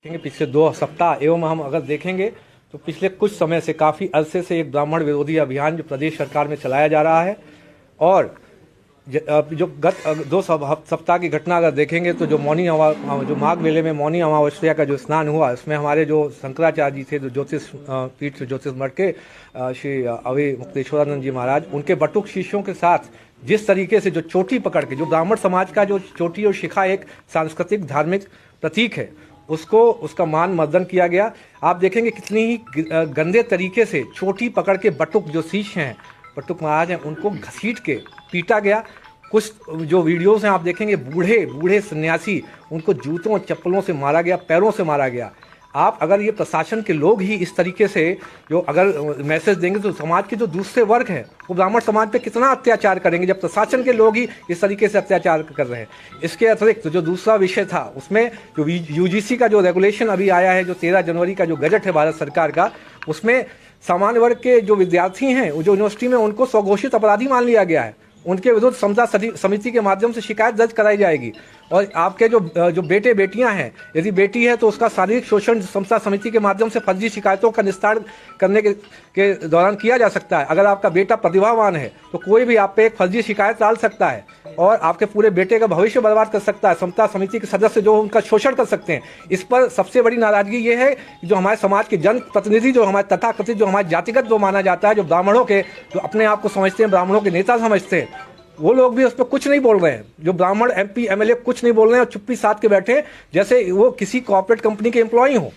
देखेंगे पिछले 2 सप्ताह एवं हम अगर देखेंगे तो पिछले कुछ समय से काफ़ी अरसे से एक ब्राह्मण विरोधी अभियान जो प्रदेश सरकार में चलाया जा रहा है। और जो गत 2 सप्ताह की घटना अगर देखेंगे तो जो माघ मेले में मौनी अमावस्या का जो स्नान हुआ, इसमें हमारे जो शंकराचार्य जी थे, जो ज्योतिष पीठ ज्योतिष मठ के श्री अवि मुक्तेश्वरानंद जी महाराज, उनके बटुक शिष्यों के साथ जिस तरीके से जो चोटी पकड़ के, जो ब्राह्मण समाज का जो चोटी और शिखा एक सांस्कृतिक धार्मिक प्रतीक है, उसका मान मर्दन किया गया। आप देखेंगे कितनी ही गंदे तरीके से चोटी पकड़ के बटुक जो शिष्य हैं, बटुक महाराज हैं, उनको घसीट के पीटा गया। कुछ जो वीडियोस हैं आप देखेंगे, बूढ़े बूढ़े सन्यासी, उनको जूतों और चप्पलों से मारा गया, पैरों से मारा गया। आप अगर ये प्रशासन के लोग ही इस तरीके से जो अगर मैसेज देंगे तो समाज के जो दूसरे वर्ग हैं वो ब्राह्मण समाज पे कितना अत्याचार करेंगे, जब प्रशासन के लोग ही इस तरीके से अत्याचार कर रहे हैं। इसके अतिरिक्त जो दूसरा विषय था, उसमें जो यूजीसी का जो रेगुलेशन अभी आया है, जो 13 जनवरी का जो गजट है भारत सरकार का, उसमें सामान्य वर्ग के जो विद्यार्थी हैं, जो यूनिवर्सिटी में, उनको स्वघोषित अपराधी मान लिया गया है। उनके विरुद्ध समता समिति के माध्यम से शिकायत दर्ज कराई जाएगी। और आपके जो बेटे बेटियां हैं, यदि बेटी है तो उसका शारीरिक शोषण समता समिति के माध्यम से फर्जी शिकायतों का निस्तारण करने के दौरान किया जा सकता है। अगर आपका बेटा प्रतिभावान है तो कोई भी आप पे एक फर्जी शिकायत डाल सकता है और आपके पूरे बेटे का भविष्य बर्बाद कर सकता है। समता समिति के सदस्य जो उनका शोषण कर सकते हैं। इस पर सबसे बड़ी नाराजगी ये है कि जो हमारे समाज के जन प्रतिनिधि, जो हमारे तथाकथित, जो हमारे जातिगत जो माना जाता है, जो ब्राह्मणों के, जो अपने आप को समझते हैं ब्राह्मणों के नेता समझते हैं, वो लोग भी उस पर कुछ नहीं बोल रहे हैं। जो ब्राह्मण MP MLA कुछ नहीं बोल रहे हैं और चुप्पी साध के बैठे, जैसे वो किसी कॉर्पोरेट कंपनी के एम्प्लॉई हों।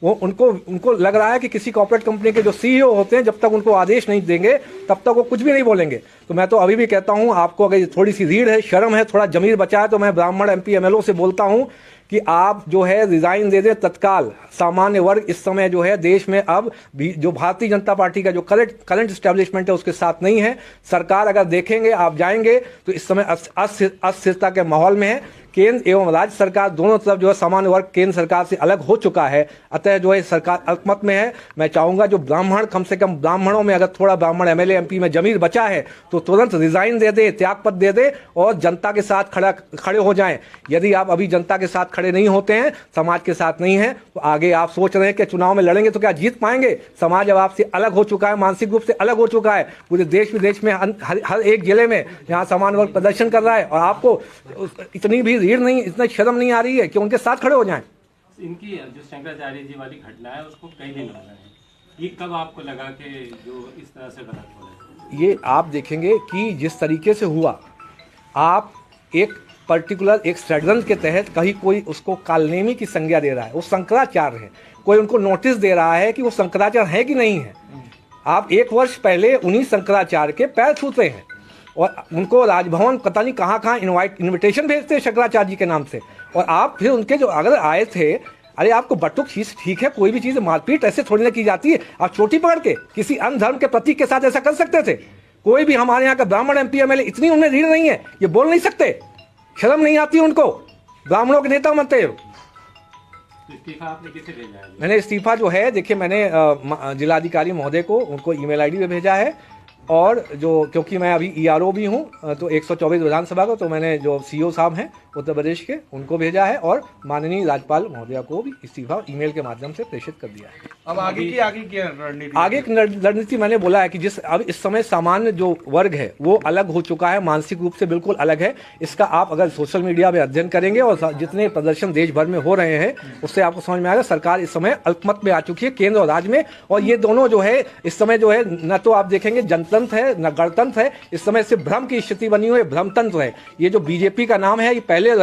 वो उनको लग रहा है कि किसी कॉर्पोरेट कंपनी के जो CEO होते हैं, जब तक उनको आदेश नहीं देंगे तब तक वो कुछ भी नहीं बोलेंगे। तो मैं तो अभी भी कहता हूं, आपको अगर थोड़ी सी रीढ़ है, शर्म है, थोड़ा जमीर बचा है, तो मैं ब्राह्मण MP MLA से बोलता हूं कि आप जो है रिजाइन दे दें तत्काल। सामान्य वर्ग इस समय जो है देश में अब भी जो भारतीय जनता पार्टी का जो करंट एस्टेब्लिशमेंट है उसके साथ नहीं है। सरकार अगर देखेंगे, आप जाएंगे तो इस समय अस्थिरता के माहौल में है। केंद्र एवं राज्य सरकार दोनों तरफ जो है सामान्य वर्ग केंद्र सरकार से अलग हो चुका है। अतः जो है सरकार अल्पमत में है। मैं चाहूंगा जो ब्राह्मण, कम से कम ब्राह्मणों में अगर थोड़ा ब्राह्मण MLA MP में जमीर बचा है तो तुरंत रिजाइन दे दे, त्यागपत्र दे दे और जनता के साथ खड़े हो जाएं। यदि आप अभी जनता के साथ खड़े नहीं होते हैं, समाज के साथ नहीं है, तो आगे आप सोच रहे हैं कि चुनाव में लड़ेंगे तो क्या जीत पाएंगे? समाज अब आपसे अलग हो चुका है, मानसिक रूप से अलग हो चुका है। पूरे देश विदेश में हर एक जिले में यहाँ सामान्य वर्ग प्रदर्शन कर रहा है और आपको इतनी भी रीढ़ नहीं, इतना शर्म नहीं आ रही है कि उनके साथ खड़े हो जाएं। इनकी जो शंकराचार्य जी वाली घटना है उसको कई दिन हो गए हैं, ये कब आपको लगा कि जो इस तरह से गलत हो रहा है? ये आप देखेंगे कि जिस तरीके से हुआ, आप एक पर्टिकुलर एक षड्यंत्र के तहत कहीं कोई उसको कालनेमी की संज्ञा दे रहा है, वो शंकराचार्य है, कोई उनको नोटिस दे रहा है कि वो शंकराचार्य है कि नहीं है। आप 1 वर्ष पहले उन्हीं शंकराचार्य के पैर छूते हैं और उनको राजभवन पता नहीं कहाँ इन्विटेशन भेजते हैं शंकराचार्य जी के नाम से। और आप फिर उनके जो अगर आए थे, अरे आपको बटुक ठीक है, कोई भी चीज़ मारपीट ऐसे थोड़ी ना की जाती है। आप चोटी पकड़ के किसी अन्य धर्म के प्रतीक के साथ ऐसा कर सकते थे? कोई भी हमारे यहाँ का ब्राह्मण MP MLA इतनी उनमें रीढ़ नहीं है, ये बोल नहीं सकते? शर्म नहीं आती उनको? ब्राह्मणों के नेता बनते हो। इस्तीफा आपने किसे भेजा है? मैंने इस्तीफा जो है, देखिए, मैंने जिलाधिकारी महोदय को, उनको email ID पे भेजा है। और जो क्योंकि मैं अभी ERO भी हूँ तो 124 विधानसभा को, तो मैंने जो CO साहब हैं उत्तर प्रदेश के, उनको भेजा है और माननीय राज्यपाल महोदया को भी इस्तीफा ईमेल के माध्यम से प्रेषित कर दिया है। अब आगे की रणनीति? आगे की रणनीति मैंने बोला है कि अब इस समय सामान्य जो वर्ग है वो अलग हो चुका है, मानसिक रूप से बिल्कुल अलग है। इसका आप अगर सोशल मीडिया में अध्ययन करेंगे और जितने प्रदर्शन देश भर में हो रहे हैं, उससे आपको समझ में आएगा सरकार इस समय अल्पमत में आ चुकी है, केंद्र और राज्य में। और ये दोनों जो है इस समय जो है, न तो आप देखेंगे जनतंत्र है न गणतंत्र है, इस समय सिर्फ भ्रम की स्थिति बनी हुई है, भ्रमतंत्र है। ये जो BJP का नाम है, ये पहले